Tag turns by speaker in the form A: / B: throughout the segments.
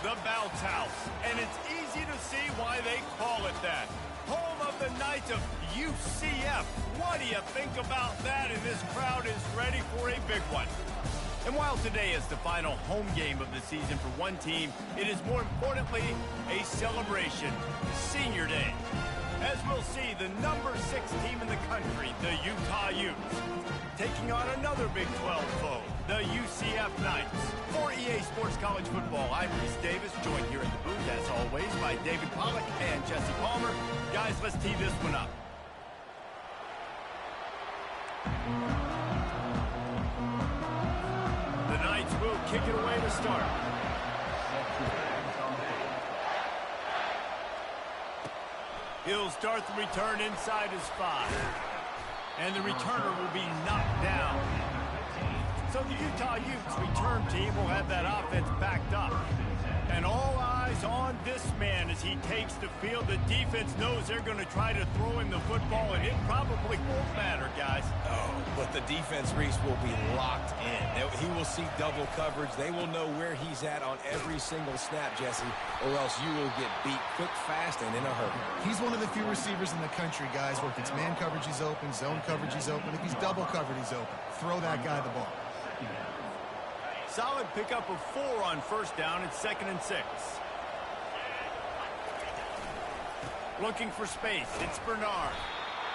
A: the bounce house, and it's easy to see why they call it that. Home of the Knights of UCF. What do you think about that? And this crowd is ready for a big one. And while today is the final home game of the season for one team, it is more importantly a celebration, Senior Day. As we'll see, the number 6 team in the country, the Utah Utes, taking on another Big 12 foe, the UCF Knights. For EA Sports College Football, I'm Reese Davis, joined here in the booth, as always, by David Pollack and Jesse Palmer. Guys, let's tee this one up. The Knights will kick it away to start. He'll start the return inside his 5. And the returner will be knocked down. So the Utah Utes return team will have that offense backed up. And all eyes on this man as he takes the field. The defense knows they're going to try to throw him the football, and it probably won't matter, guys.
B: Oh, but the defense, Reese, will be locked in. He will see double coverage. They will know where he's at on every single snap, Jesse, or else you will get beat quick, fast, and in a hurry.
C: He's one of the few receivers in the country, guys, where if it's man coverage, he's open, zone coverage, he's open. If he's double covered, he's open. Throw that guy the ball.
A: Solid pickup of 4 on first down. It's 2nd and 6. Looking for space. It's Bernard.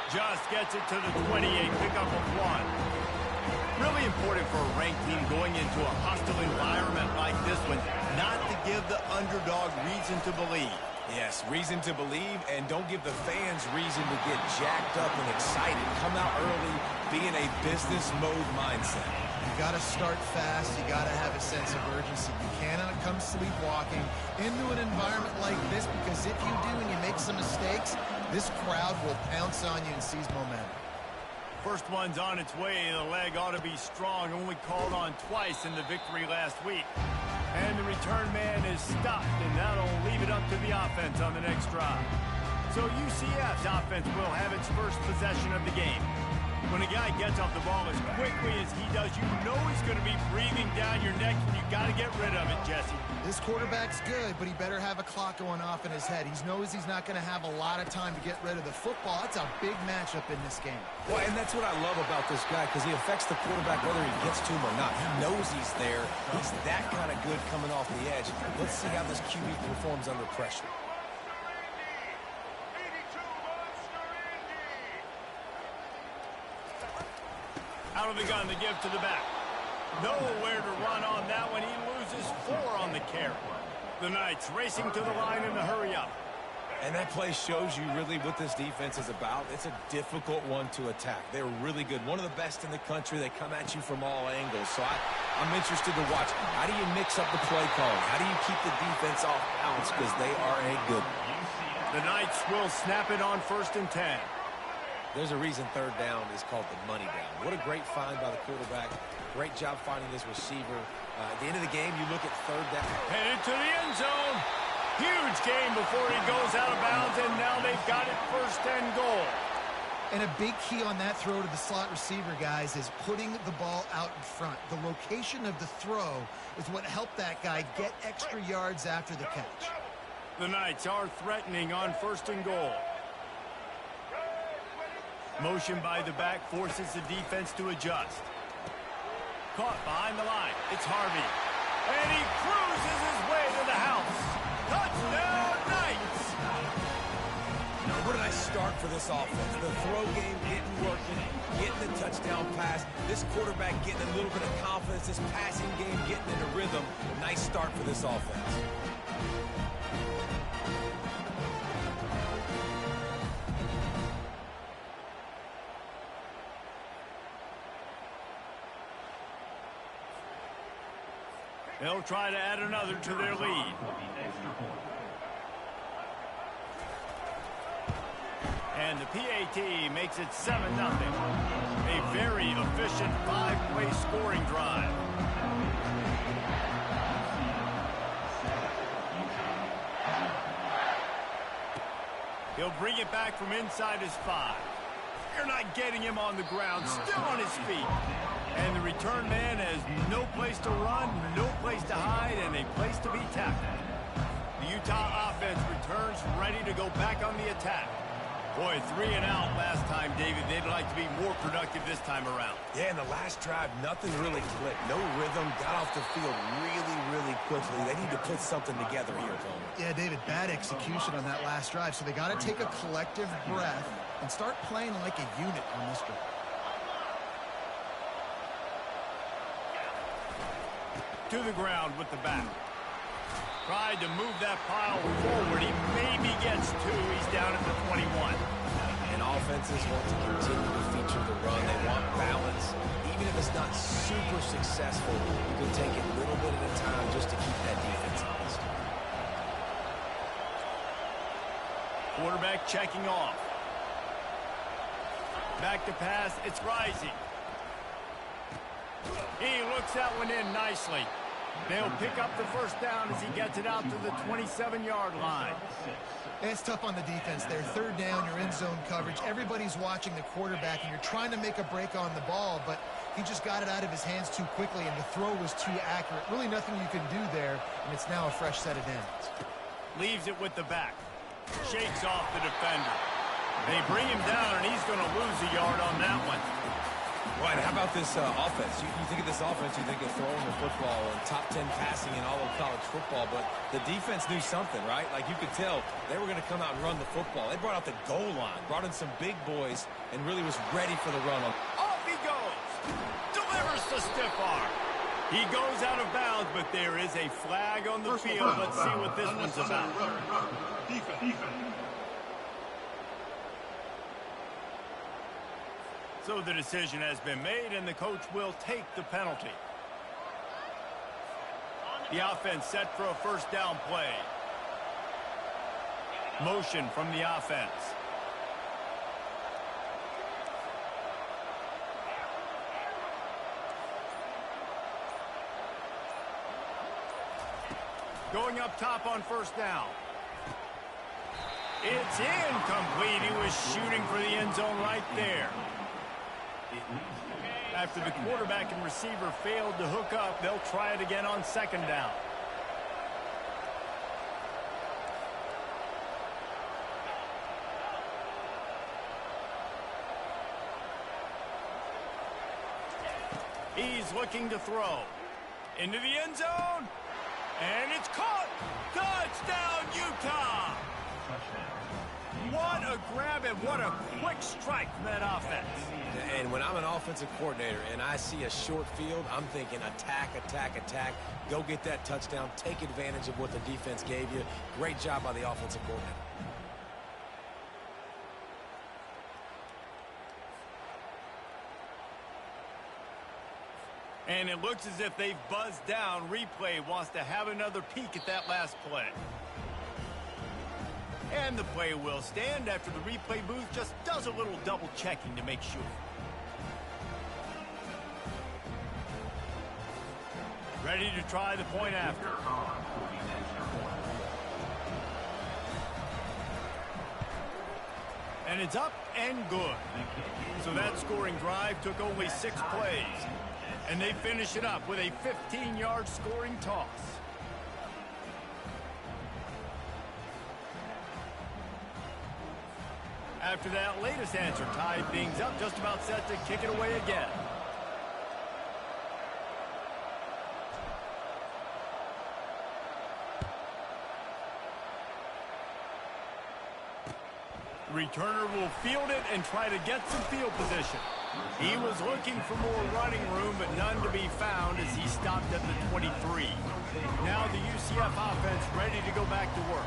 A: Just gets it to the 28. Pickup of 1. Really important for a ranked team going into a hostile environment like this one, not to give the underdog reason to believe.
B: Yes, reason to believe, and don't give the fans reason to get jacked up and excited. Come out early, be in a business mode mindset.
C: You got to start fast. You got to have a sense of urgency. You cannot come sleepwalking into an environment like this, because if you do and you make some mistakes, this crowd will pounce on you and seize momentum.
A: First one's on its way. The leg ought to be strong. Only called on twice in the victory last week. And the return man is stopped, and that'll leave it up to the offense on the next drive. So UCF's offense will have its first possession of the game. When a guy gets off the ball as quickly as he does, you know he's going to be breathing down your neck, and you got to get rid of it, Jesse.
C: This quarterback's good, but he better have a clock going off in his head. He knows he's not going to have a lot of time to get rid of the football. It's a big matchup in this game.
B: Well, and that's what I love about this guy, because he affects the quarterback whether he gets to him or not. He knows he's there. He's that kind of good coming off the edge. Let's see how this QB performs under pressure.
A: Out of the gun, the give to the back. Nowhere to run on that one. He loses 4 on the carry. The Knights racing to the line in the hurry up.
B: And that play shows you really what this defense is about. It's a difficult one to attack. They're really good. One of the best in the country. They come at you from all angles. So I'm interested to watch. How do you mix up the play calling? How do you keep the defense off balance? Because they are a good one.
A: The Knights will snap it on 1st and 10.
B: There's a reason 3rd down is called the money down. What a great find by the quarterback. Great job finding this receiver. At the end of the game, you look at 3rd down.
A: Headed to the end zone. Huge game before he goes out of bounds, and now they've got it 1st and goal.
C: And a big key on that throw to the slot receiver, guys, is putting the ball out in front. The location of the throw is what helped that guy get extra yards after the catch.
A: The Knights are threatening on 1st and goal. Motion by the back forces the defense to adjust. Caught behind the line. It's Harvey. And he cruises his way to the house. Touchdown, Knights!
B: Now, where did I start for this offense? The throw game getting working, getting the touchdown pass. This quarterback getting a little bit of confidence. This passing game getting in a rhythm. Nice start for this offense.
A: They'll try to add another to their lead. And the PAT makes it 7-0. A very efficient 5-play scoring drive. He'll bring it back from inside his 5. You're not getting him on the ground, still on his feet. And the return man has no place to run, no place to hide, and a place to be tackled. The Utah offense returns ready to go back on the attack. Boy, 3 and out last time, David. They'd like to be more productive this time around.
B: Yeah, in the last drive, nothing really clicked. No rhythm, got off the field really quickly. They need to put something together here, Tony.
C: Yeah, David, bad execution on that last drive, so they got to take a collective breath and start playing like a unit on this drive.
A: To the ground with the back. Tried to move that pile forward. He maybe gets 2. He's down at the 21.
B: And offenses want to continue to feature the run. They want balance. Even if it's not super successful, you can take it a little bit at a time just to keep that defense honest.
A: Quarterback checking off. Back to pass. It's Rising. He looks that one in nicely. They'll pick up the first down as he gets it out to the 27-yard line.
C: It's tough on the defense there. Third down, you're in zone coverage. Everybody's watching the quarterback, and you're trying to make a break on the ball, but he just got it out of his hands too quickly, and the throw was too accurate. Really nothing you can do there, and it's now a fresh set of downs.
A: Leaves it with the back. Shakes off the defender. They bring him down, and he's going to lose a yard on that one.
B: Right, how about this offense? You think of this offense, you think of throwing the football and top 10 passing in all of college football, but the defense knew something, right? Like you could tell they were going to come out and run the football. They brought out the goal line, brought in some big boys, and really was ready for the run.
A: Off he goes. Delivers the stiff arm. He goes out of bounds, but there is a flag on the field. Let's see what this one's about. Defense. So the decision has been made, and the coach will take the penalty. The offense set for a first down play. Motion from the offense. Going up top on first down. It's incomplete. He was shooting for the end zone right there. After the quarterback and receiver failed to hook up, they'll try it again on second down. He's looking to throw. Into the end zone. And it's caught. Touchdown, Utah. What a grab and what a quick strike from that offense.
B: And when I'm an offensive coordinator and I see a short field, I'm thinking attack, attack, attack. Go get that touchdown. Take advantage of what the defense gave you. Great job by the offensive coordinator.
A: And it looks as if they've buzzed down. Replay wants to have another peek at that last play. And the play will stand after the replay booth just does a little double checking to make sure. Ready to try the point after. And it's up and good. So that scoring drive took only 6 plays. And they finish it up with a 15-yard scoring toss. After that latest answer tied things up, just about set to kick it away again. The returner will field it and try to get some field position. He was looking for more running room, but none to be found as he stopped at the 23. Now the UCF offense ready to go back to work.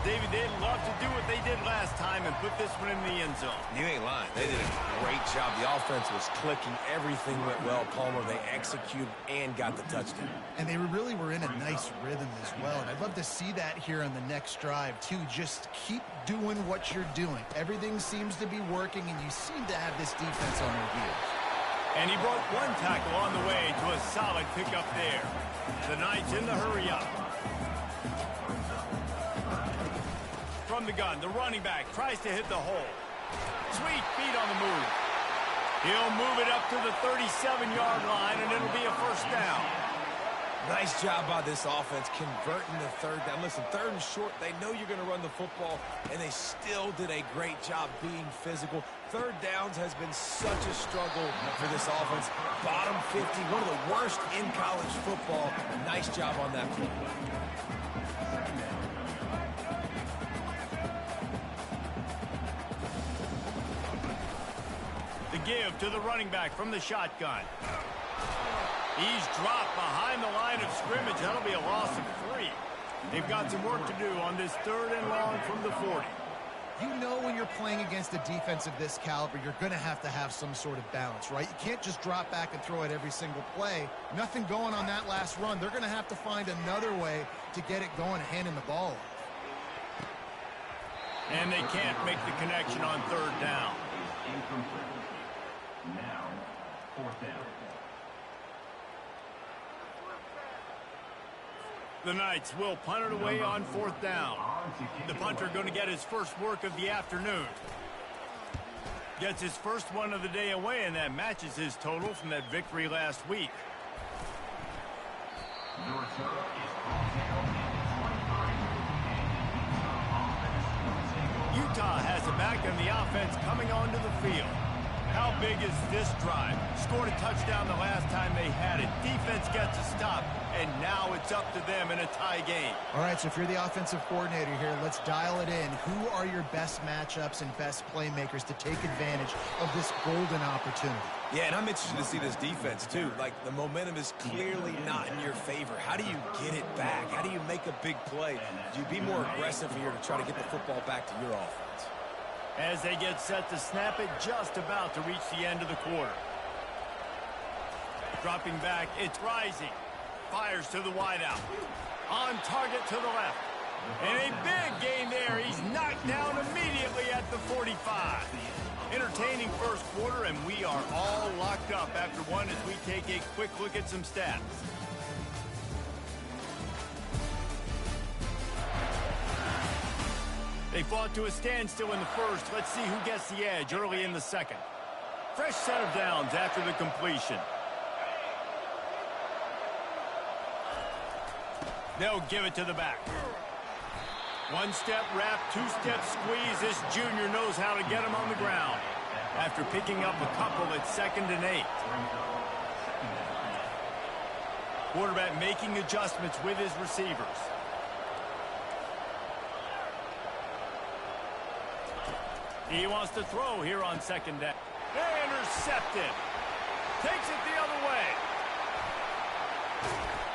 A: David, they'd love to do what they did last time and put this one in the end zone.
B: You ain't lying. They did a great job. The offense was clicking. Everything went well, Palmer. They executed and got the touchdown.
C: And they really were in a nice rhythm as well. And I'd love to see that here on the next drive, too. Just keep doing what you're doing. Everything seems to be working, and you seem to have this defense on their heels.
A: And he broke one tackle on the way to a solid pickup there. The Knights in the hurry up. From the gun, the running back tries to hit the hole. Sweet feet on the move. He'll move it up to the 37-yard line, and it'll be a first down.
B: Nice job by this offense converting the third down. Listen, third and short, they know you're going to run the football, and they still did a great job being physical. Third downs has been such a struggle for this offense. Bottom 50, one of the worst in college football. Nice job on that play.
A: The give to the running back from the shotgun. He's dropped behind the line of scrimmage. That'll be a loss of 3. They've got some work to do on this 3rd and long from the 40.
C: You know when you're playing against a defense of this caliber, you're going to have some sort of balance, right? You can't just drop back and throw it every single play. Nothing going on that last run. They're going to have to find another way to get it going, handing the ball off.
A: And they can't make the connection on 3rd down.
D: Now, 4th down.
A: The Knights will punt it away on 4th down. The punter going to get his first work of the afternoon. Gets his first one of the day away, and that matches his total from that victory last week. Utah has it back, and the offense coming onto the field. How big is this drive? Scored a touchdown the last time they had it. Defense gets a stop, and now it's up to them in a tie game.
C: All right, so if you're the offensive coordinator here, let's dial it in. Who are your best matchups and best playmakers to take advantage of this golden opportunity?
B: Yeah, and I'm interested to see this defense, too. Like, the momentum is clearly not in your favor. How do you get it back? How do you make a big play? Do you be more aggressive here to try to get the football back to your offense?
A: As they get set to snap it, just about to reach the end of the quarter. Dropping back, it's rising. Fires to the wideout. On target to the left. And a big gain there. He's knocked down immediately at the 45. Entertaining first quarter, and we are all locked up after one as we take a quick look at some stats. They fought to a standstill in the first. Let's see who gets the edge early in the second. Fresh set of downs after the completion. They'll give it to the back. One-step wrap, two-step squeeze. This junior knows how to get him on the ground. After picking up a couple at 2nd and 8. Quarterback making adjustments with his receivers. He wants to throw here on 2nd down. Intercepted. Takes it the other way.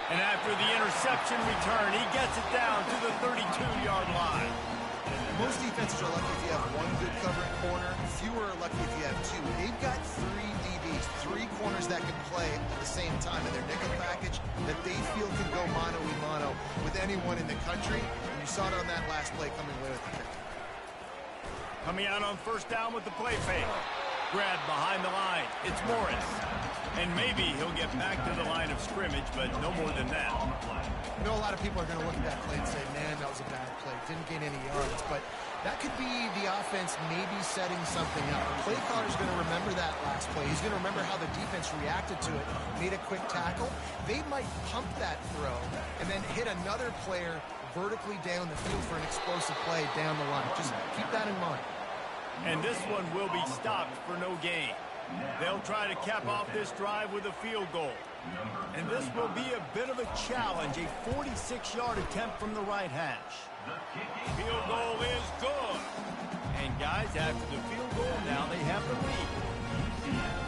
A: And after the interception return, he gets it down to the 32-yard line.
C: Most defenses are lucky if you have one good covering corner. Fewer are lucky if you have 2. They've got 3 DBs, 3 corners that can play at the same time in their nickel package that they feel can go mano-a-mano with anyone in the country. And you saw it on that last play coming away with the pick.
A: Coming out on 1st down with the play fake. Grabbed behind the line. It's Morris. And maybe he'll get back to the line of scrimmage, but no more than that.
C: I know a lot of people are going to look at that play and say, man, that was a bad play. Didn't gain any yards. But that could be the offense maybe setting something up. The play caller's going to remember that last play. He's going to remember how the defense reacted to it, made a quick tackle. They might pump that throw and then hit another player vertically down the field for an explosive play down the line. Just keep that in mind.
A: And this one will be stopped for no gain. They'll try to cap off this drive with a field goal. And this will be a bit of a challenge, a 46-yard attempt from the right hash. Field goal is good. And guys, after the field goal, now they have the lead.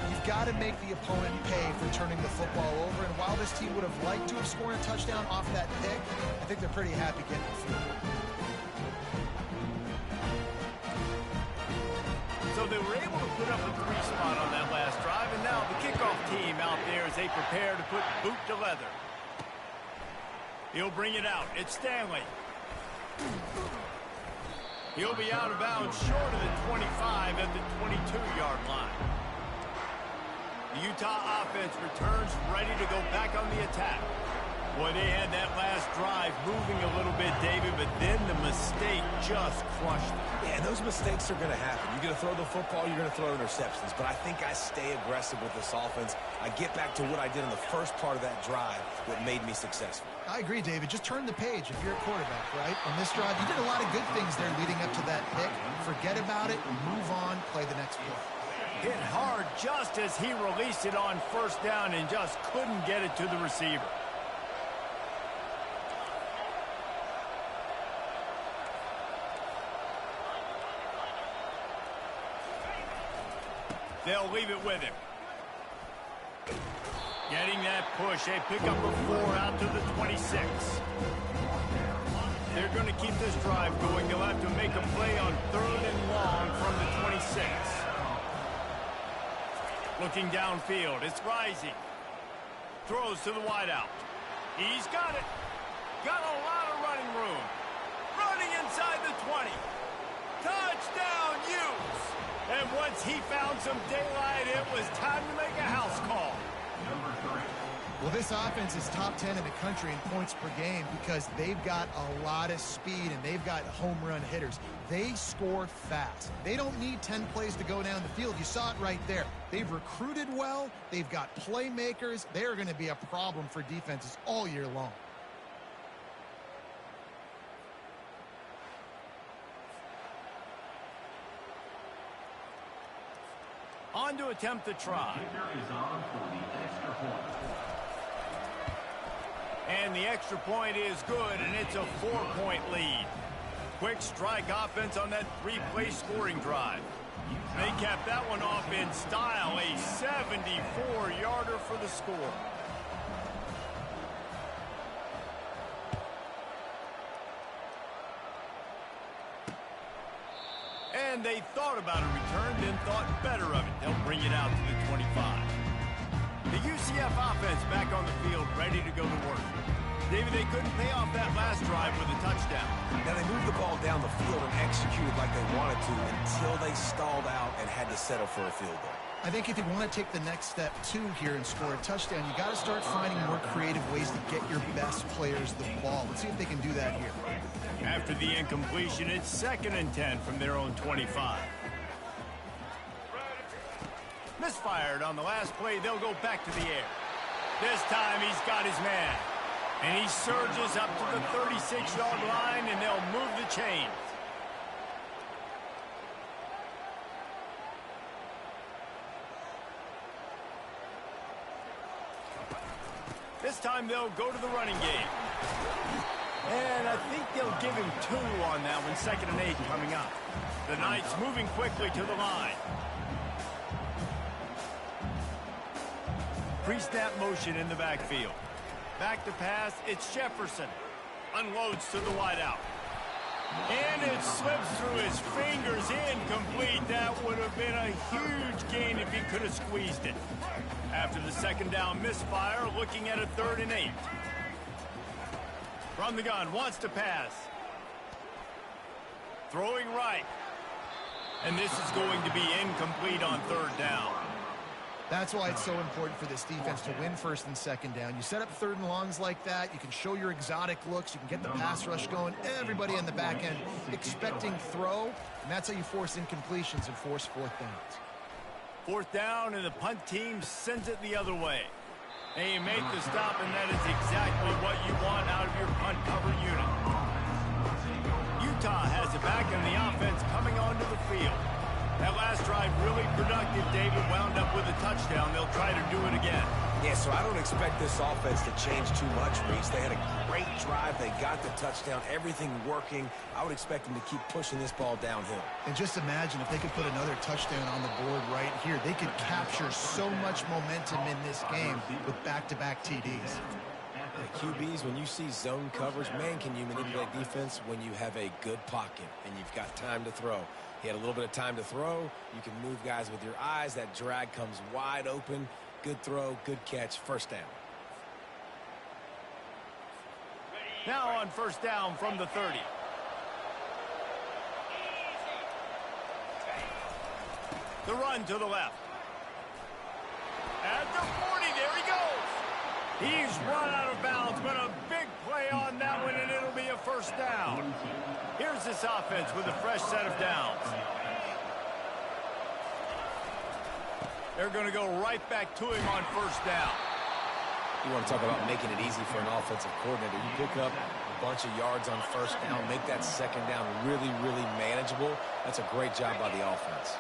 C: You've got to make the opponent pay for turning the football over. And while this team would have liked to have scored a touchdown off that pick, I think they're pretty happy getting the field goal.
A: So they were able to put up a 3 spot on that last drive, and now the kickoff team out there as they prepare to put boot to leather. He'll bring it out. It's Stanley. He'll be out of bounds short of the 25 at the 22-yard line. The Utah offense returns ready to go back on the attack. Boy, they had that last drive moving a little bit, David, but then the mistake just crushed them.
B: Yeah, and those mistakes are going to happen. You're going to throw the football, you're going to throw interceptions. But I think I stay aggressive with this offense. I get back to what I did in the first part of that drive that made me successful.
C: I agree, David. Just turn the page if you're a quarterback, right? On this drive, you did a lot of good things there leading up to that pick. Forget about it, move on, play the next play.
A: Hit hard just as he released it on first down and just couldn't get it to the receiver. They'll leave it with him. Getting that push. They pick up a 4 out to the 26. They're going to keep this drive going. They'll have to make a play on 3rd and long from the 26. Looking downfield. It's rising. Throws to the wideout. He's got it. Got a lot of running room. Running inside the 20. Touchdown, Utes. And once he found some daylight, it was time to make a house call.
C: Well, this offense is top 10 in the country in points per game because they've got a lot of speed and they've got home run hitters. They score fast. They don't need 10 plays to go down the field. You saw it right there. They've recruited well. They've got playmakers. They're going to be a problem for defenses all year long.
A: On to attempt the try. And the extra point is good, and it's a 4-point lead. Quick strike offense on that 3-play scoring drive. They capped that one off in style, a 74-yarder for the score. And they thought about a return, then thought better of it. They'll bring it out to the 25. The UCF offense back on the field, ready to go to work. David, they couldn't pay off that last drive with a touchdown.
B: Now, they moved the ball down the field and executed like they wanted to until they stalled out and had to settle for a field goal.
C: I think if you want to take the next step, too, here and score a touchdown, you got to start finding more creative ways to get your best players the ball. Let's see if they can do that here.
A: After the incompletion, it's 2nd and 10 from their own 25. Misfired on the last play. They'll go back to the air. This time he's got his man. And he surges up to the 36-yard line, and they'll move the chains. This time they'll go to the running game. And I think they'll give him 2 on that one. 2nd and 8 coming up. The Knights moving quickly to the line. Pre-snap motion in the backfield. Back to pass, it's Jefferson. Unloads to the wideout. And it slips through his fingers, incomplete. That would have been a huge gain if he could have squeezed it. After the 2nd down misfire, looking at a 3rd and 8. From the gun, wants to pass. Throwing right. And this is going to be incomplete on 3rd down.
C: That's why it's so important for this defense to win 1st and 2nd down. You set up 3rd and longs like that. You can show your exotic looks. You can get the pass rush going. Everybody in the back end expecting throw. And that's how you force incompletions and force 4th downs. 4th
A: down, and the punt team sends it the other way. They make the stop, and that is exactly what you want out of your punt cover unit. Utah has it back, and the offense coming onto the field. That last drive really productive. David wound up with a touchdown. They'll try to do it again.
B: Yeah, so I don't expect this offense to change too much, Reese. They had a great drive. They got the touchdown. Everything working. I would expect them to keep pushing this ball downhill. And just imagine if they could put another touchdown on the board right here. They could capture so much momentum in this game with back-to-back TDs. QBs, when you see zone coverage, man, can you manipulate defense when you have a good pocket and you've got time to throw. He had a little bit of time to throw. You can move guys with your eyes. That drag comes wide open. Good throw, good catch, 1st down.
A: Now on 1st down from the 30. The run to the left. At the 40, there he goes. He's run out of bounds, but a big play on that one, and it'll be a first down. Here's this offense with a fresh set of downs. They're going to go right back to him on first down.
B: You want to talk about making it easy for an offensive coordinator. You pick up a bunch of yards on first down, make that second down really, really manageable. That's a great job by the offense.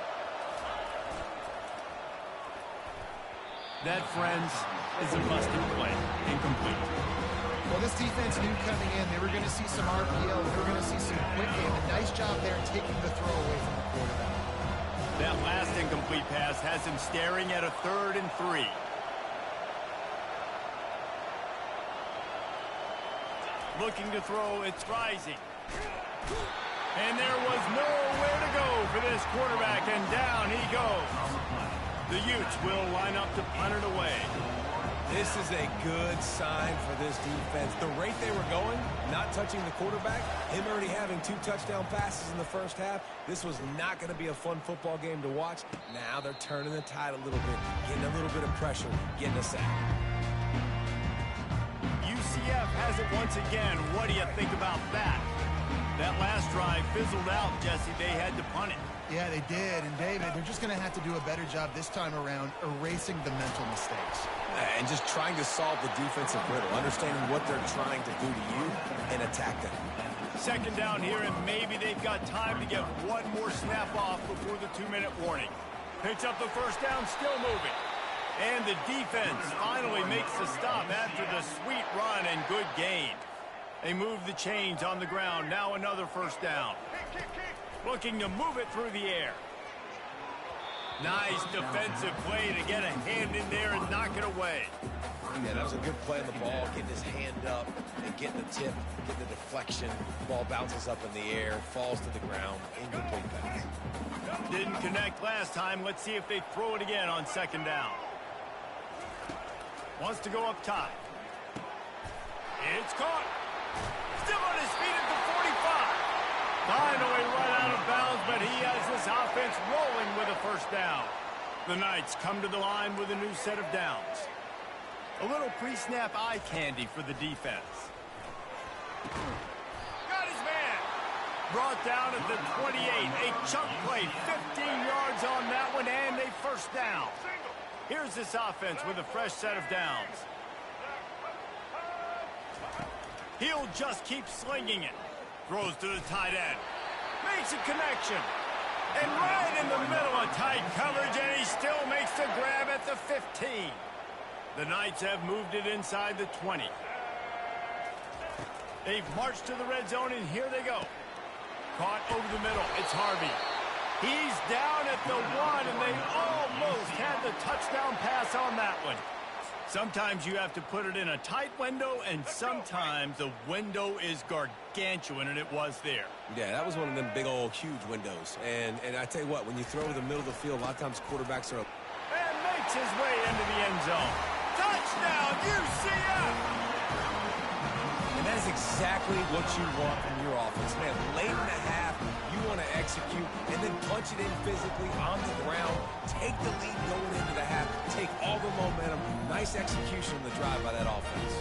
A: That, friends, is a busted play. Incomplete.
C: Well, this defense knew coming in they were going to see some RPO. They were going to see some quick game. A nice job there taking the throw away from the quarterback.
A: That last incomplete pass has him staring at a 3rd and 3. Looking to throw, it's rising. And there was nowhere to go for this quarterback, and down he goes. The Utes will line up to punt it away.
B: This is a good sign for this defense. The rate they were going, not touching the quarterback, him already having 2 touchdown passes in the first half, this was not going to be a fun football game to watch. Now they're turning the tide a little bit, getting a little bit of pressure, getting a sack.
A: UCF has it once again. What do you think about that? That last drive fizzled out, Jesse. They had to punt it.
C: Yeah, they did. And, David, they're just going to have to do a better job this time around erasing the mental mistakes.
B: And just trying to solve the defensive riddle, understanding what they're trying to do to you and attack them.
A: Second down here, and maybe they've got time to get one more snap off before the 2-minute warning. Picks up the first down, still moving. And the defense finally makes the stop after the sweet run and good gain. They move the chains on the ground. Now another first down. Looking to move it through the air. Nice defensive play to get a hand in there and knock it away.
B: Yeah, that was a good play on the ball, getting his hand up and getting the tip, getting the deflection. Ball bounces up in the air, falls to the ground, incomplete pass.
A: Didn't connect last time. Let's see if they throw it again on second down. Wants to go up top. It's caught. Still on his feet at the 45. Finally run out of bounds, but he has this offense rolling with a first down. The Knights come to the line with a new set of downs. A little pre-snap eye candy for the defense. Got his man. Brought down at the 28. A chunk play, 15 yards on that one, and a first down. Here's this offense with a fresh set of downs. He'll just keep slinging it. Throws to the tight end. Makes a connection. And right in the middle of tight coverage, and he still makes the grab at the 15. The Knights have moved it inside the 20. They've marched to the red zone, and here they go. Caught over the middle. It's Harvey. He's down at the 1, and they almost had the touchdown pass on that one. Sometimes you have to put it in a tight window, and sometimes the window is gargantuan, and it was there.
B: Yeah, that was one of them big old huge windows. And I tell you what, when you throw over the middle of the field, a lot of times quarterbacks are...
A: And makes his way into the end zone. Touchdown, UCF!
B: And that is exactly what you want from your offense, man. Late in the half, you want to execute and then punch it in physically on the ground. Take the lead going into the half. Take all the momentum. Nice execution of the drive by that offense.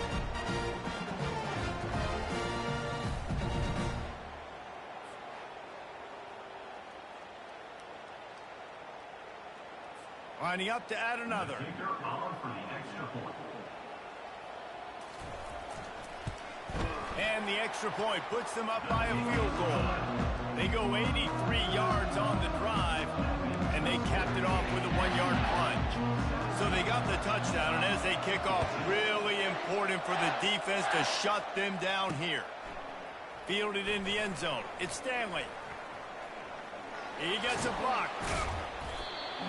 A: Lining up to add another. And the extra point puts them up by a field goal. They go 83 yards on the drive, and they capped it off with a 1-yard plunge. So they got the touchdown, and as they kick off, really important for the defense to shut them down here. Fielded in the end zone. It's Stanley. He gets a block.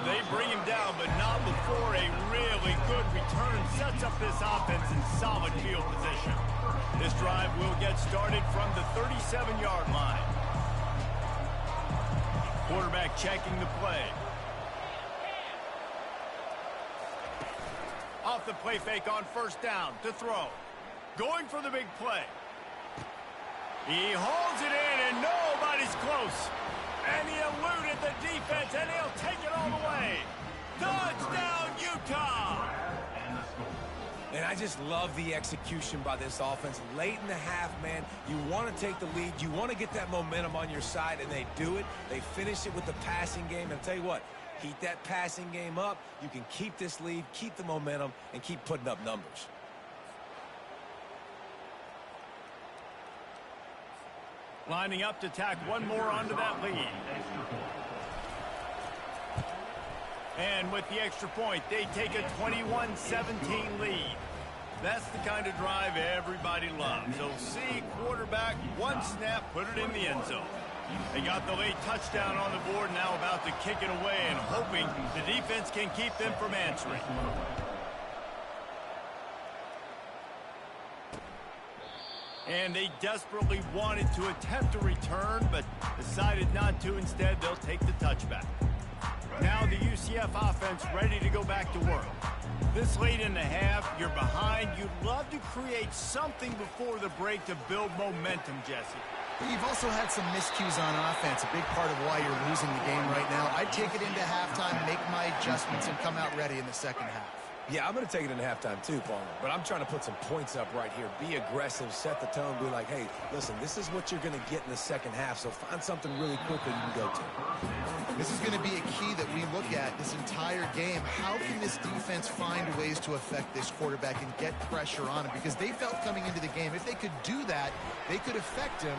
A: They bring him down, but not before a really good return sets up this offense in solid field position. This drive will get started from the 37-yard line. Quarterback checking the play. Off the play fake on first down to throw. Going for the big play. He holds it in, and nobody's close. And he eluded the defense, and he'll take it all the way. Touchdown, Utah!
B: And I just love the execution by this offense. Late in the half, man, you want to take the lead. You want to get that momentum on your side, and they do it. They finish it with the passing game. And I'll tell you what, heat that passing game up. You can keep this lead, keep the momentum, and keep putting up numbers.
A: Lining up to tack one more onto that lead. And with the extra point, they take a 21-17 lead. That's the kind of drive everybody loves. So see, quarterback, one snap, put it in the end zone. They got the late touchdown on the board, now about to kick it away and hoping the defense can keep them from answering. And they desperately wanted to attempt a return, but decided not to. Instead, they'll take the touchback. Now the UCF offense ready to go back to work. This late in the half, you're behind. You'd love to create something before the break to build momentum, Jesse.
C: But you've also had some miscues on offense, a big part of why you're losing the game right now. I'd take it into halftime, make my adjustments, and come out ready in the second half.
B: Yeah, I'm going to take it into halftime too, Palmer. But I'm trying to put some points up right here. Be aggressive, set the tone, be like, hey, listen, this is what you're going to get in the second half, so find something really quickly you can go to.
C: This is going to be a key that we look at this entire game. How can this defense find ways to affect this quarterback and get pressure on him? Because they felt coming into the game, if they could do that, they could affect him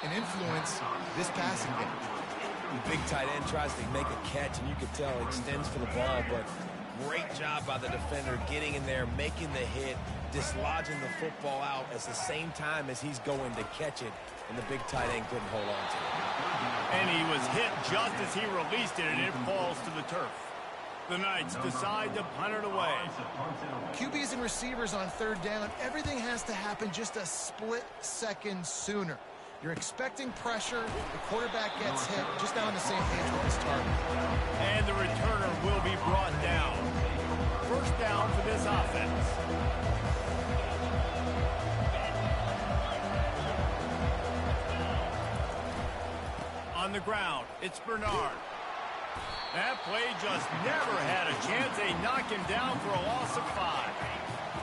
C: and influence this passing game.
B: The big tight end tries to make a catch, and you can tell he extends for the ball, but great job by the defender getting in there, making the hit, dislodging the football out at the same time as he's going to catch it, and the big tight end couldn't hold on to it.
A: And he was hit just as he released it, and it falls to the turf. The Knights decide to punt it away.
C: QBs and receivers on third down, everything has to happen just a split second sooner. You're expecting pressure, the quarterback gets hit, just now on the same page with his target.
A: And the returner will be brought down. First down for this offense. On the ground, it's Bernard. That play just never had a chance. They knock him down for a loss of 5.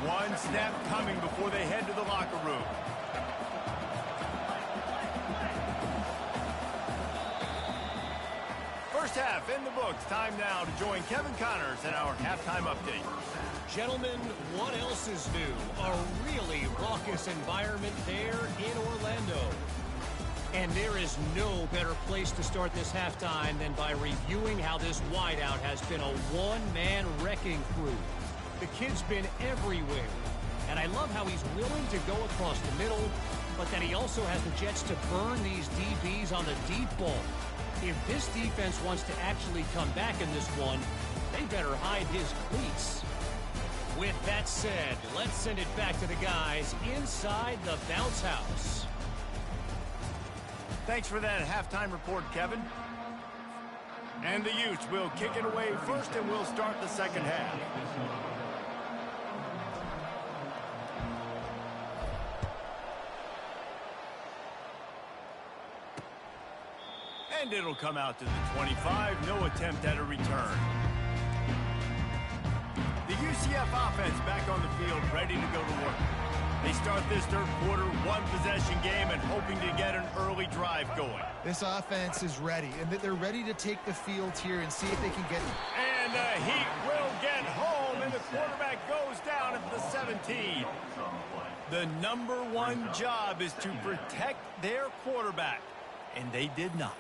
A: One snap coming before they head to the locker room. First half in the books. Time now to join Kevin Connors in our halftime update.
E: Gentlemen, what else is new? A really raucous environment there in Orlando. And there is no better place to start this halftime than by reviewing how this wideout has been a one-man wrecking crew. The kid's been everywhere. And I love how he's willing to go across the middle, but that he also has the jets to burn these DBs on the deep ball. If this defense wants to actually come back in this one, they better hide his cleats. With that said, let's send it back to the guys inside the bounce house.
A: Thanks for that halftime report, Kevin. And the Utes will kick it away first, and we'll start the second half. And it'll come out to the 25. No attempt at a return. The UCF offense back on the field, ready to go to work. They start this third quarter, one-possession game, and hoping to get an early drive going.
C: This offense is ready, and they're ready to take the field here and see if they can get it.
A: And the Heat will get home, and the quarterback goes down at the 17. The number one job is to protect their quarterback, and they did not.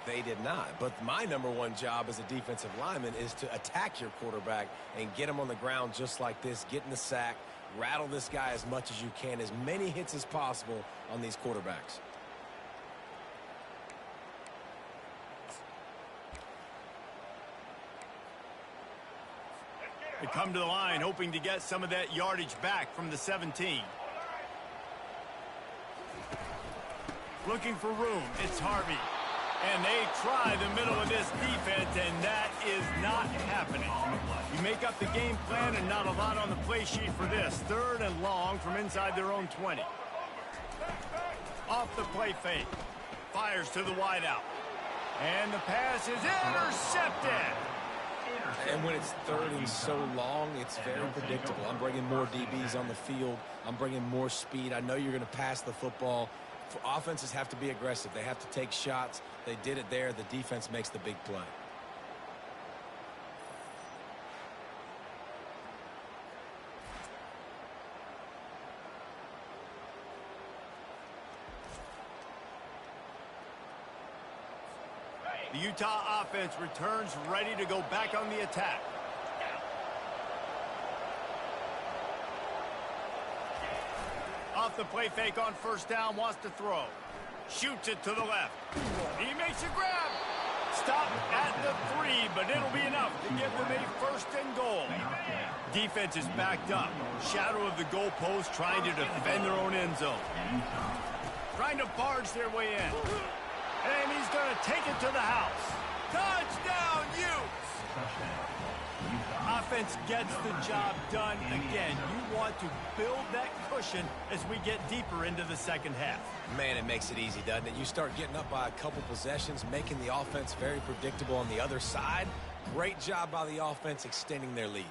B: They did not. But my number one job as a defensive lineman is to attack your quarterback and get him on the ground just like this, get in the sack, rattle this guy as much as you can, as many hits as possible on these quarterbacks.
A: They come to the line hoping to get some of that yardage back from the 17. Looking for room, it's Harvey. And they try the middle of this defense, and that is not happening. You make up the game plan and not a lot on the play sheet for this. Third and long from inside their own 20. Off the play fake. Fires to the wideout. And the pass is intercepted.
B: And when it's third and so long, it's very predictable. I'm bringing more DBs on the field. I'm bringing more speed. I know you're going to pass the football. Offenses have to be aggressive. They have to take shots. They did it there. The defense makes the big play.
A: The Utah offense returns ready to go back on the attack. Off the play fake on first down, wants to throw. Shoots it to the left. He makes a grab. Stop at the 3, but it'll be enough to give them a first and goal. Defense is backed up. Shadow of the goalpost, trying to defend their own end zone. Trying to barge their way in. And he's going to take it to the house. Touchdown, Utes! Offense gets the job done. Again, you want to build that cushion as we get deeper into the second half.
B: Man, it makes it easy, doesn't it? You start getting up by a couple possessions, making the offense very predictable on the other side. Great job by the offense extending their lead.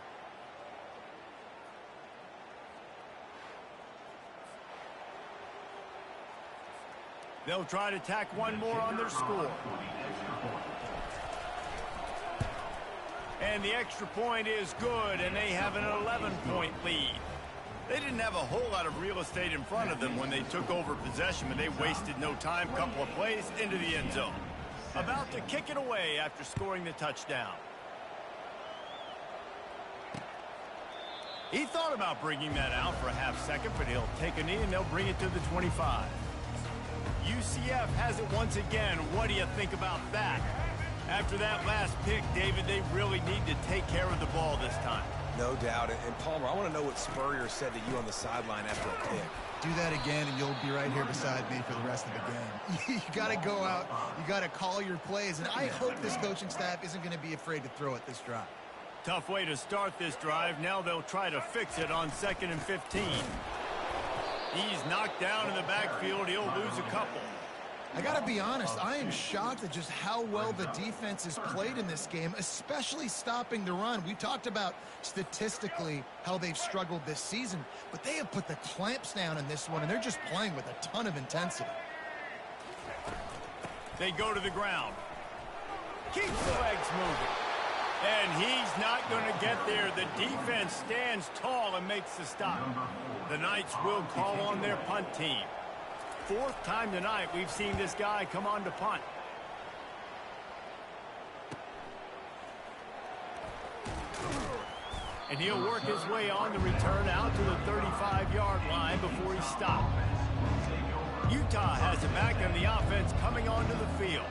A: They'll try to tack one more on their score. And the extra point is good, and they have an 11-point lead. They didn't have a whole lot of real estate in front of them when they took over possession, but they wasted no time. Couple of plays into the end zone. About to kick it away after scoring the touchdown. He thought about bringing that out for a half second, but he'll take a knee and they'll bring it to the 25. UCF has it once again. What do you think about that? After that last pick, David, they really need to take care of the ball this time.
B: No doubt. And Palmer, I want to know what Spurrier said to you on the sideline after a pick.
C: Do that again, and you'll be right here beside me for the rest of the game. You got to go out. You got to call your plays, and I hope this coaching staff isn't going to be afraid to throw it this drive.
A: Tough way to start this drive. Now they'll try to fix it on 2nd and 15. He's knocked down in the backfield. He'll lose a couple.
C: I got to be honest, I am shocked at just how well the defense has played in this game, especially stopping the run. We talked about statistically how they've struggled this season, but they have put the clamps down in this one, and they're just playing with a ton of intensity.
A: They go to the ground. Keeps the legs moving. And he's not going to get there. The defense stands tall and makes the stop. The Knights will call on their punt team. 4th time tonight we've seen this guy come on to punt. And he'll work his way on the return out to the 35-yard line before he stopped. Utah has it back, and the offense coming onto the field.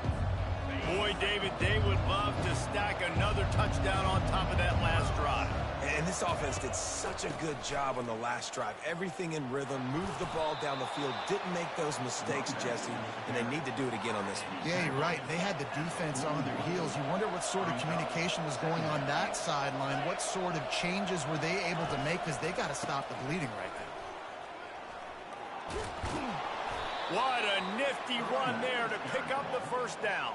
A: Boy, David, they would love to stack another touchdown on top of that last drive.
B: And this offense did such a good job on the last drive. Everything in rhythm, moved the ball down the field, didn't make those mistakes, Jesse, and they need to do it again on this one.
C: Yeah, you're right. They had the defense on their heels. You wonder what sort of communication was going on that sideline. What sort of changes were they able to make, because they got to stop the bleeding right now.
A: What a nifty run there to pick up the first down.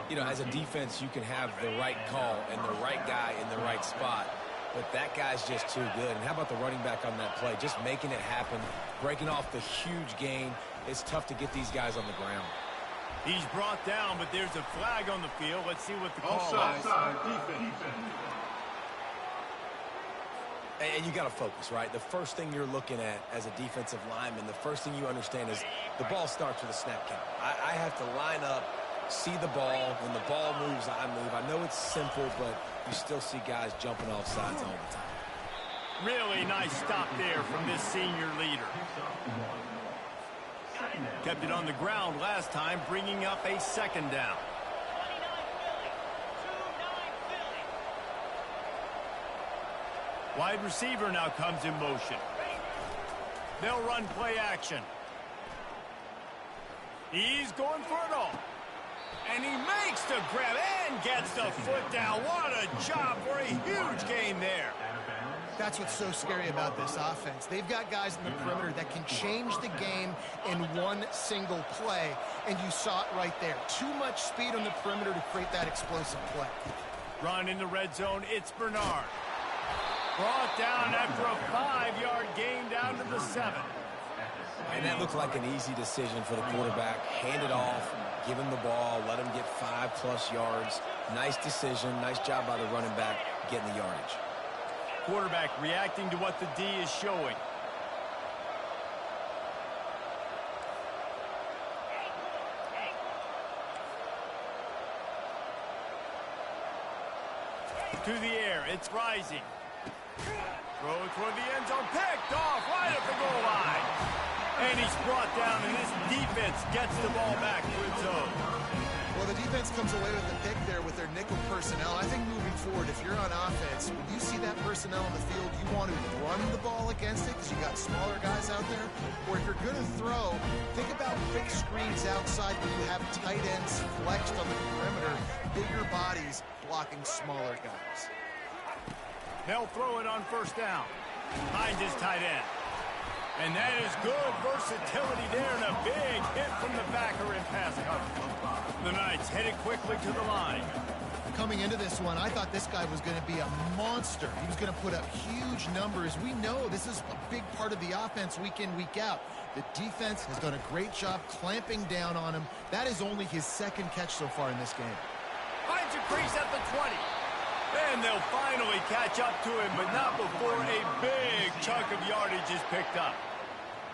B: You know, as a defense, you can have the right call and the right guy in the right spot, but that guy's just too good. And how about the running back on that play? Just making it happen, breaking off the huge gain. It's tough to get these guys on the ground.
A: He's brought down, but there's a flag on the field. Let's see what the call is.
D: Defense.
B: And you got to focus, right? The first thing you're looking at as a defensive lineman, the first thing you understand is the ball starts with a snap count. I have to line up, see the ball. When the ball moves, I move. I know it's simple, but you still see guys jumping off sides all the time.
A: Really nice stop there from this senior leader. Kept it on the ground last time, bringing up a 2nd down. Wide receiver now comes in motion. They'll run play action. He's going for it all. And he makes the grab and gets the foot down. What a job for a huge gain there.
C: That's what's so scary about this offense. They've got guys in the perimeter that can change the game in one single play, and you saw it right there. Too much speed on the perimeter to create that explosive play.
A: Run in the red zone, it's Bernard. Brought down after a 5-yard gain down to the 7.
B: And that looked like an easy decision for the quarterback. Hand it off, give him the ball, let him get 5+ yards. Nice decision, nice job by the running back getting the yardage.
A: Quarterback reacting to what the D is showing. To the air, it's rising. Throw it toward the end zone, picked off right at the goal line. And he's brought down, and this defense gets the ball back to its own.
C: Well, the defense comes away with the pick there with their nickel personnel. I think moving forward, if you're on offense, when you see that personnel on the field, you want to run the ball against it because you got smaller guys out there. Or if you're going to throw, think about quick screens outside when you have tight ends flexed on the perimeter, bigger bodies blocking smaller guys.
A: They'll throw it on first down. Finds his tight end. And that is good versatility there and a big hit from the backer in pass coverage. The Knights headed quickly to the line.
C: Coming into this one, I thought this guy was going to be a monster. He was going to put up huge numbers. We know this is a big part of the offense week in, week out. The defense has done a great job clamping down on him. That is only his second catch so far in this game.
A: Finds a crease at the 20. And they'll finally catch up to him, but not before a big chunk of yardage is picked up.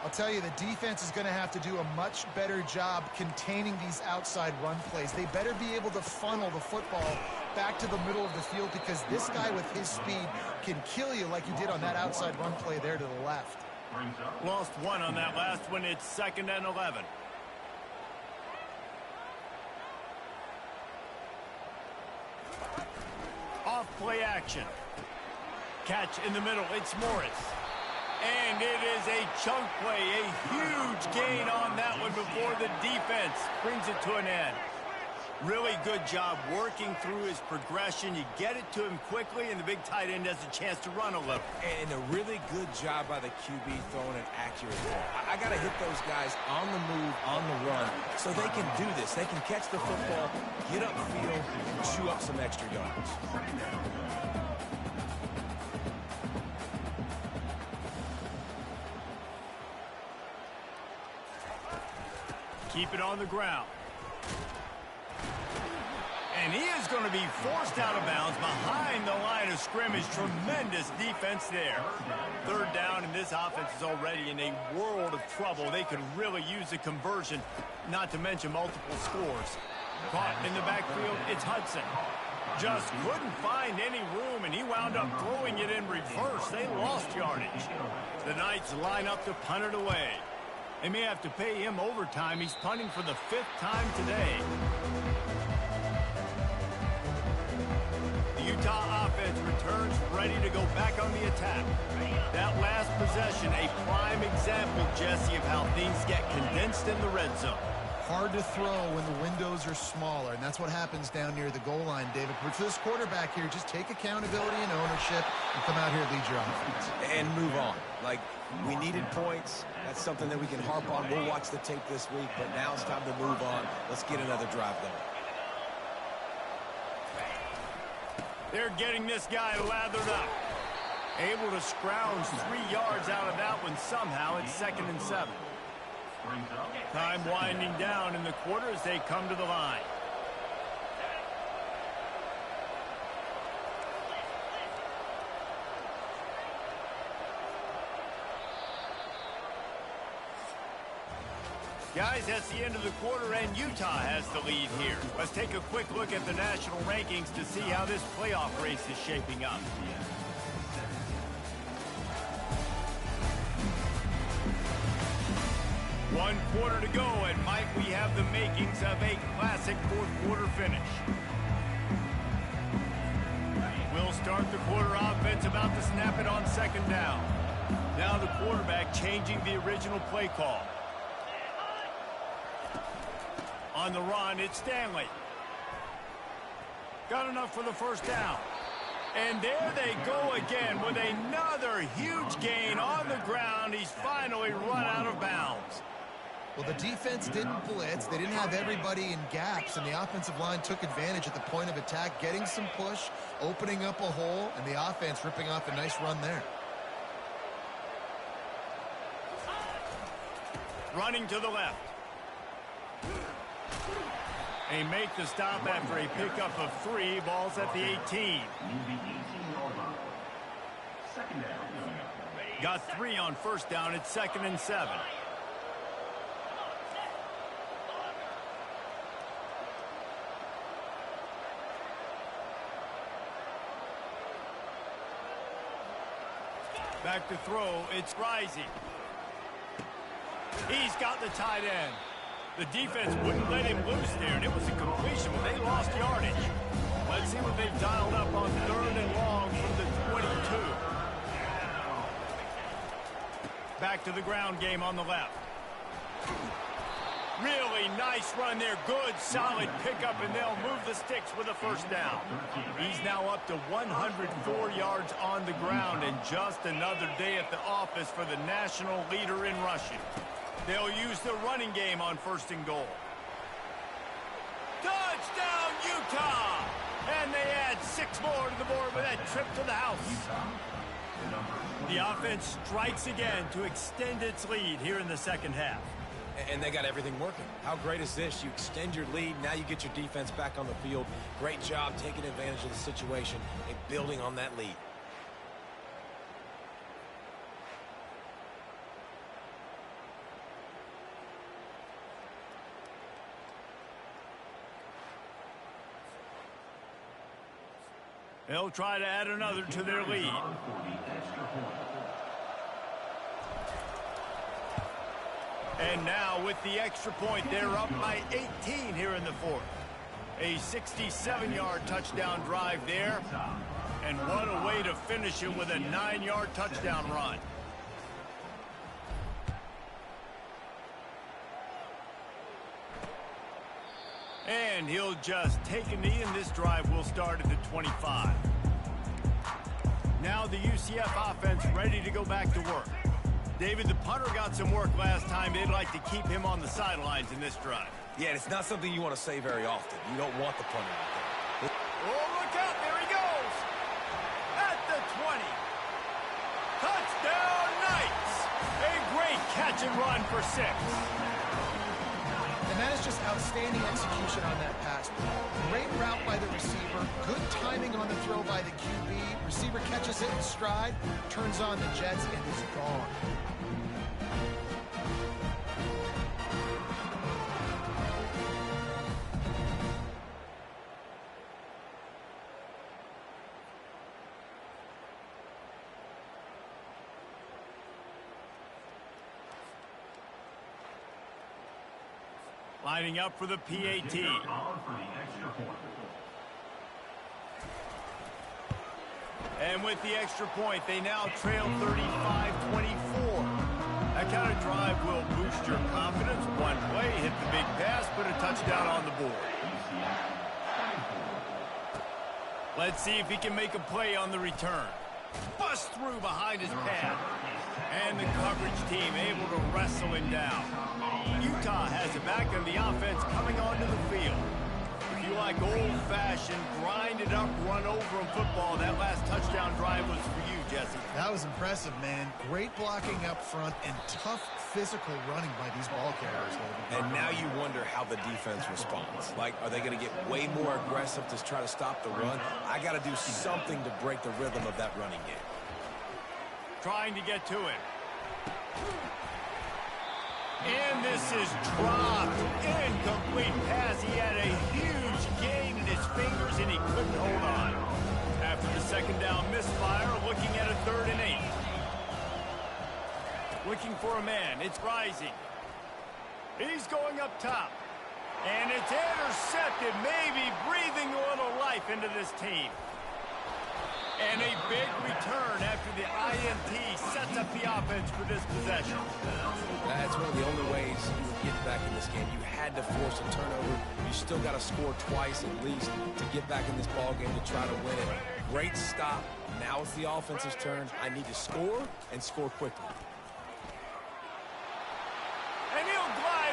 C: I'll tell you, the defense is going to have to do a much better job containing these outside run plays. They better be able to funnel the football back to the middle of the field because this guy with his speed can kill you like he did on that outside run play there to the left.
A: Lost one on that last one. It's 2nd and 11. Off play action. Catch in the middle. It's Morris. And it is a chunk play. A huge gain on that one before the defense brings it to an end. Really good job working through his progression. You get it to him quickly, and the big tight end has a chance to run a little.
B: And a really good job by the QB throwing an accurate ball. I got to hit those guys on the move, on the run, so they can do this. They can catch the football, get upfield, and chew up some extra yards.
A: Keep it on the ground. And he is going to be forced out of bounds behind the line of scrimmage. Tremendous defense there. 3rd down, and this offense is already in a world of trouble. They could really use a conversion, not to mention multiple scores. Caught in the backfield, it's Hudson. Just couldn't find any room, and he wound up throwing it in reverse. They lost yardage. The Knights line up to punt it away. They may have to pay him overtime. He's punting for the 5th time today. The Utah offense returns ready to go back on the attack. That last possession, a prime example, Jesse, of how things get condensed in the red zone.
C: Hard to throw when the windows are smaller, and that's what happens down near the goal line, David. But for this quarterback here, just take accountability and ownership and come out here and lead your offense.
B: And move on. Like, we needed points. That's something that we can harp on. We'll watch the tape this week, but now it's time to move on. Let's get another drive going.
A: They're getting this guy lathered up. Able to scrounge 3 yards out of that one somehow. It's 2nd and 7. Time winding down in the quarter as they come to the line. Guys, that's the end of the quarter, and Utah has the lead here. Let's take a quick look at the national rankings to see how this playoff race is shaping up. One quarter to go, and Mike, we have the makings of a classic 4th quarter finish. We'll start the quarter offense, about to snap it on 2nd down. Now the quarterback changing the original play call. On the run, it's Stanley. Got enough for the 1st down. And there they go again with another huge gain on the ground. He's finally run out of bounds.
C: Well, the defense didn't blitz. They didn't have everybody in gaps, and the offensive line took advantage at the point of attack, getting some push, opening up a hole, and the offense ripping off a nice run there.
A: Running to the left. They make the stop after a pickup of 3. Ball's at the 18. Got 3 on first down. It's 2nd and 7. Back to throw. It's Rising. He's got the tight end. The defense wouldn't let him loose there, and it was a completion, but they lost yardage. Let's see what they've dialed up on 3rd and long from the 22. Back to the ground game on the left. Really nice run there. Good, solid pickup, and they'll move the sticks with a first down. He's now up to 104 yards on the ground, and just another day at the office for the national leader in rushing. They'll use the running game on 1st and goal. Touchdown, Utah! And they add 6 more to the board with that trip to the house. The offense strikes again to extend its lead here in the second half.
B: And they got everything working. How great is this? You extend your lead, now you get your defense back on the field. Great job taking advantage of the situation and building on that lead.
A: They'll try to add another to their lead. And now with the extra point, they're up by 18 here in the 4th. A 67-yard touchdown drive there. And what a way to finish it with a 9-yard touchdown run. And he'll just take a knee, and this drive will start at the 25. Now the UCF offense ready to go back to work. David, the punter got some work last time. They'd like to keep him on the sidelines in this drive.
B: Yeah, it's not something you want to say very often. You don't want the punter out there.
A: Oh, look out. There he goes. At the 20. Touchdown, Knights. A great catch and run for 6.
C: And that is just outstanding execution on that pass. Great route by the receiver. Good timing on the throw by the QB. Receiver catches it in stride, turns on the jets, and is gone.
A: Lining up for the PAT. And with the extra point, they now trail 35-24. That kind of drive will boost your confidence. One play, hit the big pass, put a touchdown on the board. Let's see if he can make a play on the return. Bust through behind his pad. And the coverage team able to wrestle him down. Utah has it back, and the offense coming onto the field. If you like old-fashioned, grind-it-up, run-over-'em football, that last touchdown drive was for you, Jesse.
C: That was impressive, man. Great blocking up front and tough physical running by these ball carriers, David.
B: And now you wonder how the defense responds. Like, are they going to get way more aggressive to try to stop the run? I got to do something to break the rhythm of that running game.
A: Trying to get to him. And this is dropped. Incomplete pass. He had a huge gain in his fingers, and he couldn't hold on. After the second down misfire, looking at a 3rd and 8. Looking for a man. It's Rising. He's going up top. And it's intercepted, maybe breathing a little life into this team. And a big return after the INT sets up the offense for this possession.
B: That's one of the only ways you would get back in this game. You had to force a turnover. You still got to score twice at least to get back in this ball game to try to win it. Great stop. Now it's the offense's turn. I need to score and score quickly.
A: And he'll glide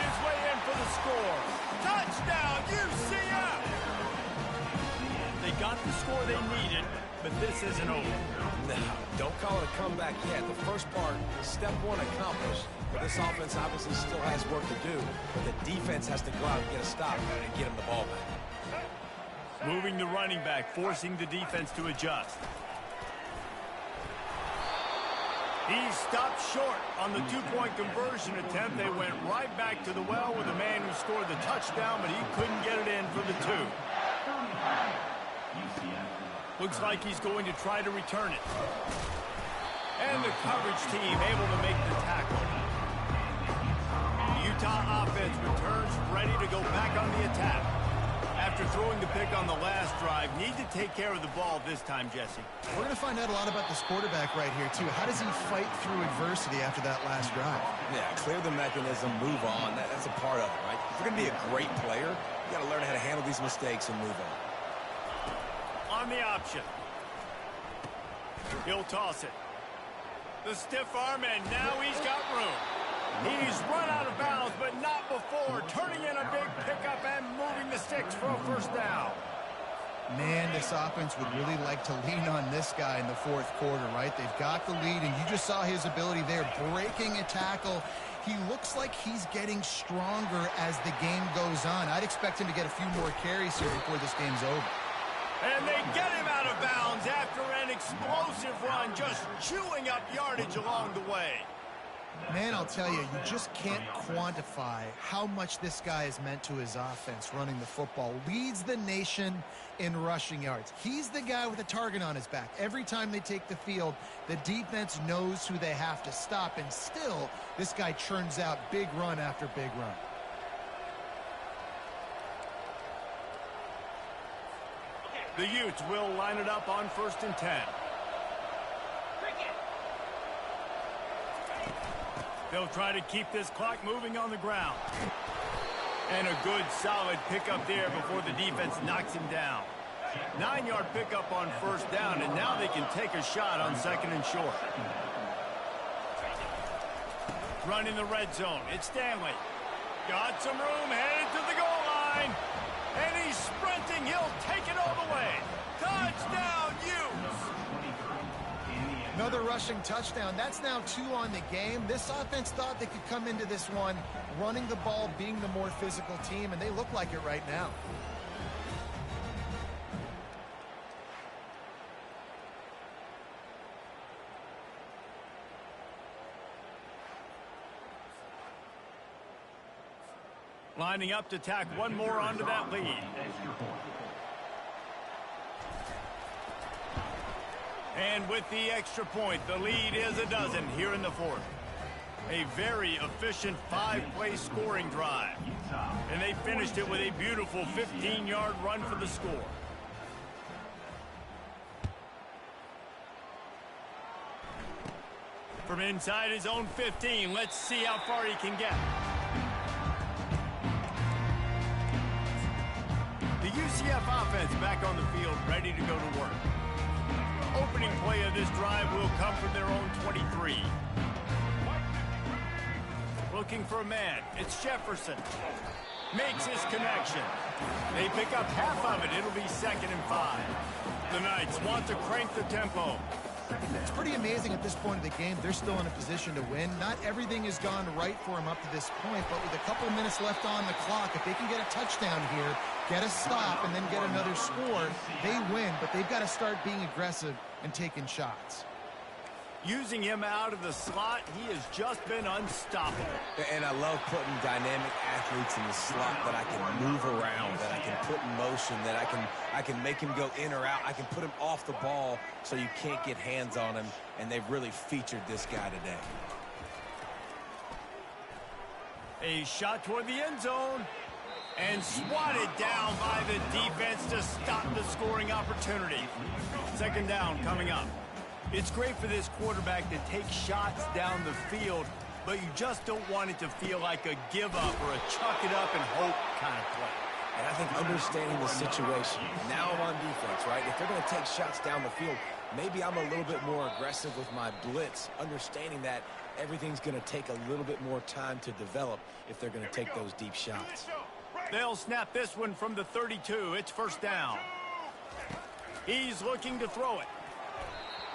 A: the score. Touchdown, UCF! They got the score they needed, but this isn't over.
B: No, don't call it a comeback yet. The first part, step one accomplished. But this offense obviously still has work to do. But the defense has to go out and get a stop and get him the ball back.
A: Moving the running back, forcing the defense to adjust. He stopped short on the two-point conversion attempt. They went right back to the well with the man who scored the touchdown, but he couldn't get it in for the two. Looks like he's going to try to return it. And the coverage team able to make the tackle. The Utah offense returns ready to go back on the attack. After throwing the pick on the last drive, need to take care of the ball this time, Jesse.
C: We're going to find out a lot about this quarterback right here, too. How does he fight through adversity after that last drive?
B: Yeah, clear the mechanism, move on. That's a part of it, right? If you're going to be a great player, you got to learn how to handle these mistakes and move on.
A: On the option. He'll toss it. The stiff arm, and now he's got room. He's run out of bounds, but not before. Turning in a big pickup and moving the sticks for a first down.
C: Man, this offense would really like to lean on this guy in the fourth quarter, right? They've got the lead, and you just saw his ability there, breaking a tackle. He looks like he's getting stronger as the game goes on. I'd expect him to get a few more carries here before this game's over.
A: And they get him out of bounds after an explosive run, just chewing up yardage along the way.
C: Man, I'll tell you, you just can't quantify how much this guy has meant to his offense running the football. Leads the nation in rushing yards. He's the guy with a target on his back. Every time they take the field, the defense knows who they have to stop, and still, this guy churns out big run after big run.
A: The Utes will line it up on 1st and 10. They'll try to keep this clock moving on the ground. And a good, solid pickup there before the defense knocks him down. 9-yard pickup on 1st down, and now they can take a shot on 2nd and short. Run in the red zone. It's Stanley. Got some room, headed to the goal line. And he's sprinting. He'll take it all the way. Touchdown, Utes!
C: Another rushing touchdown. That's now 2 on the game. This offense thought they could come into this one running the ball, being the more physical team, and they look like it right now.
A: Lining up to tack one more onto that lead. And with the extra point, the lead is a dozen here in the fourth. A very efficient 5-play scoring drive. And they finished it with a beautiful 15-yard run for the score. From inside his own 15, let's see how far he can get. The UCF offense back on the field, ready to go to work. Opening play of this drive will come from their own 23. Looking for a man. It's Jefferson. Makes his connection. They pick up half of it. It'll be 2nd and 5. The Knights want to crank the tempo.
C: It's pretty amazing at this point of the game. They're still in a position to win. Not everything has gone right for them up to this point, but with a couple of minutes left on the clock, if they can get a touchdown here, get a stop, and then get another score, they win, but they've got to start being aggressive and taking shots.
A: Using him out of the slot, he has just been unstoppable.
B: And I love putting dynamic athletes in the slot that I can move around, that I can put in motion, that I can make him go in or out. I can put him off the ball so you can't get hands on him, and they've really featured this guy today.
A: A shot toward the end zone. And swatted down by the defense to stop the scoring opportunity. 2nd down coming up. It's great for this quarterback to take shots down the field, but you just don't want it to feel like a give-up or a chuck it up and hope kind of play.
B: And I think understanding the situation, now I'm on defense, right? If they're going to take shots down the field, maybe I'm a little bit more aggressive with my blitz, understanding that everything's going to take a little bit more time to develop if they're going to take those deep shots.
A: They'll snap this one from the 32. It's first down. He's looking to throw it.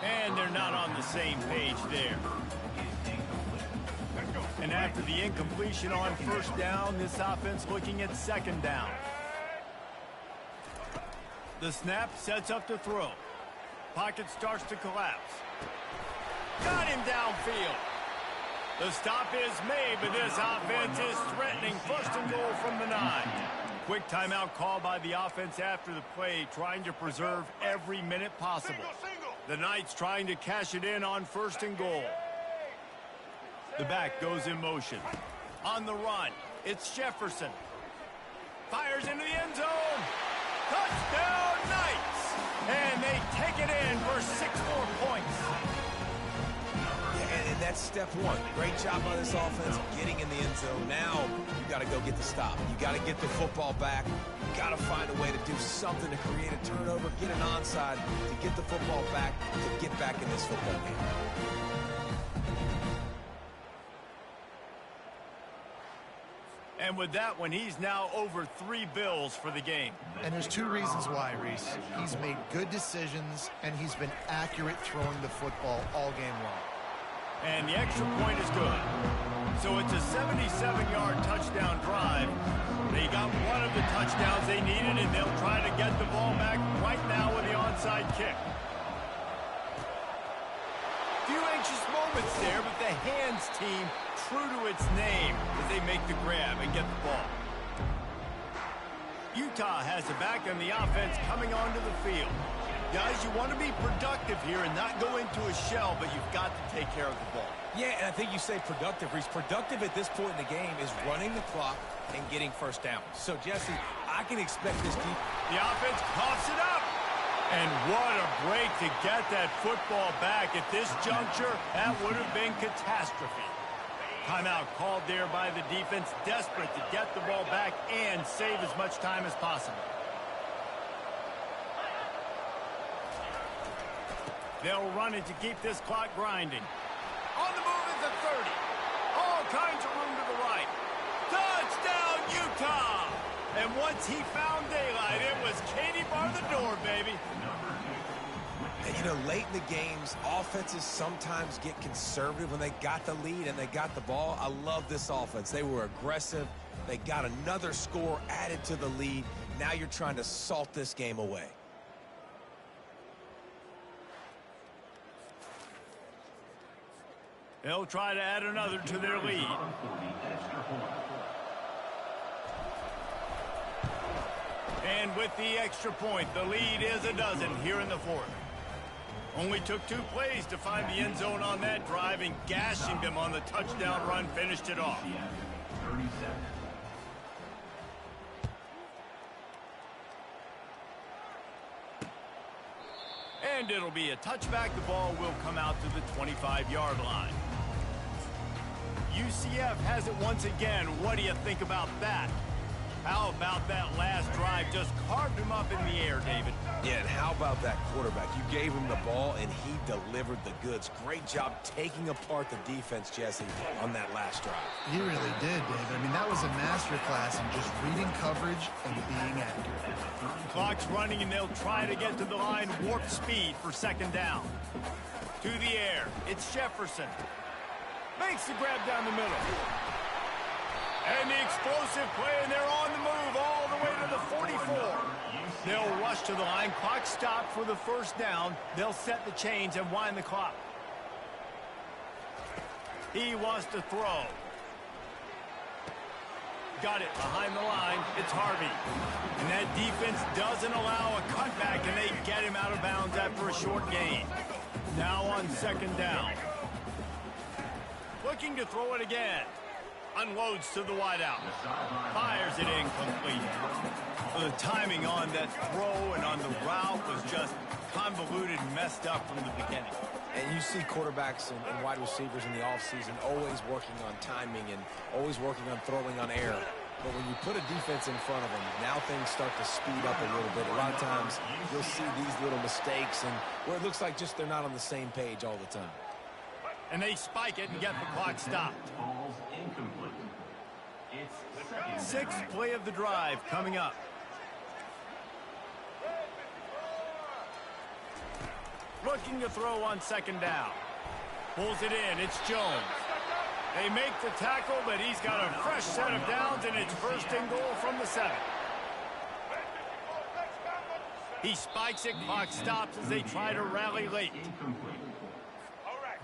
A: And they're not on the same page there. And after the incompletion on first down, this offense looking at second down. The snap sets up to throw. Pocket starts to collapse. Got him downfield. The stop is made, but this offense is threatening first and goal from the 9. Quick timeout called by the offense after the play, trying to preserve every minute possible. The Knights trying to cash it in on first and goal. The back goes in motion. On the run, it's Jefferson. Fires into the end zone. Touchdown, Knights! And they take it in for 6 more points.
B: And that's step one. Great job by this offense getting in the end zone. Now you got to go get the stop. You got to get the football back. You got to find a way to do something to create a turnover, get an onside, to get the football back, to get back in this football game.
A: And with that one, he's now over 3 bills for the game.
C: And there's 2 reasons why, Reese. He's made good decisions, and he's been accurate throwing the football all game long.
A: And the extra point is good. So it's a 77-yard touchdown drive. They got one of the touchdowns they needed, and they'll try to get the ball back right now with the onside kick. Few anxious moments there, but the hands team true to its name as they make the grab and get the ball. Utah has the back on the offense coming onto the field. Guys, you want to be productive here and not go into a shell, but you've got to take care of the ball.
B: Yeah, and I think you say productive, Reese. Productive at this point in the game is running the clock and getting first down. So, Jesse, I can expect this team.
A: The offense coughs it up. And what a break to get that football back. At this juncture, that would have been catastrophe. Timeout called there by the defense, desperate to get the ball back and save as much time as possible. They'll run it to keep this clock grinding. On the move is the 30. All kinds of room to the right. Touchdown, Utah! And once he found daylight, it was Katie bar the door, baby.
B: And, you know, late in the games, offenses sometimes get conservative when they got the lead and they got the ball. I love this offense. They were aggressive. They got another score added to the lead. Now you're trying to salt this game away.
A: They'll try to add another to their lead. And with the extra point, the lead is a dozen here in the 4th. Only took 2 plays to find the end zone on that drive, and gashing them on the touchdown run finished it off. And it'll be a touchback. The ball will come out to the 25-yard line. UCF has it once again. What do you think about that? How about that last drive? Just carved him up in the air, David.
B: Yeah, and how about that quarterback? You gave him the ball, and he delivered the goods. Great job taking apart the defense, Jesse, on that last drive.
C: He really did, David. I mean, that was a masterclass in just reading coverage and being accurate.
A: Clock's running, and they'll try to get to the line warp speed for second down. To the air, it's Jefferson. Makes the grab down the middle. And the explosive play, and they're on the move all the way to the 44. They'll rush to the line. Clock stopped for the first down. They'll set the chains and wind the clock. He wants to throw. Got it behind the line. It's Harvey. And that defense doesn't allow a cutback, and they get him out of bounds after a short gain. Now on second down. Looking to throw it again. Unloads to the wideout. Fires it incomplete. The timing on that throw and on the route was just convoluted and messed up from the beginning.
B: And you see quarterbacks and wide receivers in the offseason always working on timing and always working on throwing on air. But when you put a defense in front of them, now things start to speed up a little bit. A lot of times you'll see these little mistakes and where it looks like just they're not on the same page all the time.
A: And they spike it and get the clock stopped.
D: Ball's incomplete. It's
A: Sixth play of the drive coming up. Looking to throw on second down. Pulls it in. It's Jones. They make the tackle, but he's got a fresh set of downs, and it's first and goal from the 7. He spikes it. Clock stops as they try to rally late.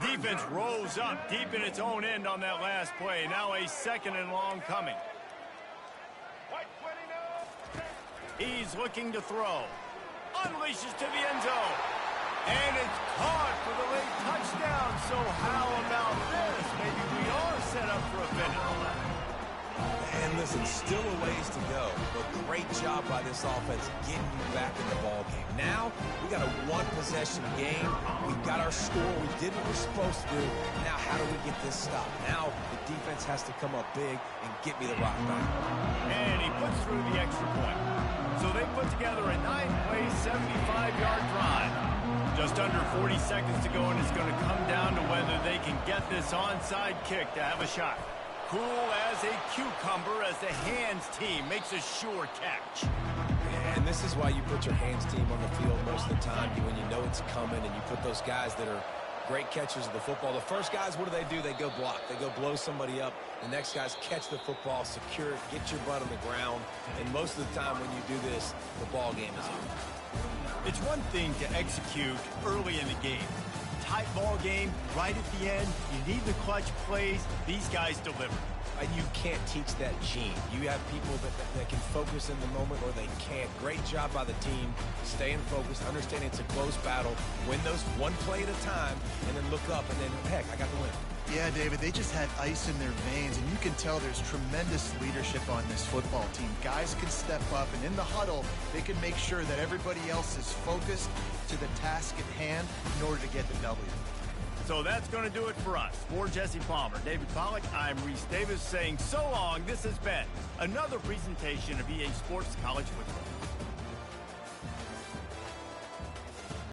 A: Defense rolls up deep in its own end on that last play. Now a second and long coming. He's looking to throw. Unleashes to the end zone. And it's caught for the late touchdown. So how about this? Maybe we are set up for a finish.
B: And listen, still a ways to go, but great job by this offense getting you back in the ball game. Now, we got a one-possession game. We've got our score. We did what we're supposed to do. Now, how do we get this stopped? Now, the defense has to come up big and get me the rock back.
A: And he puts through the extra point. So they put together a 9-play, 75-yard drive. Just under 40 seconds to go, and it's going to come down to whether they can get this onside kick to have a shot. Cool as a cucumber as the hands team makes a sure catch.
B: And this is why you put your hands team on the field most of the time, when you know it's coming, and you put those guys that are great catchers of the football. The first guys, what do? They go block. They go blow somebody up. The next guys catch the football, secure it, get your butt on the ground. And most of the time when you do this, the ball game is over.
A: It's one thing to execute early in the game. Tight ball game, right at the end. You need the clutch plays. These guys deliver.
B: And you can't teach that gene. You have people that can focus in the moment or they can't. Great job by the team, staying focused, understanding it's a close battle, win those one play at a time, and then look up, and then, heck, I got the win.
C: Yeah, David, they just had ice in their veins, and you can tell there's tremendous leadership on this football team. Guys can step up, and in the huddle, they can make sure that everybody else is focused to the task at hand in order to get the W.
A: So that's going to do it for us. For Jesse Palmer, David Pollack, I'm Reese Davis saying so long. This has been another presentation of EA Sports College Football.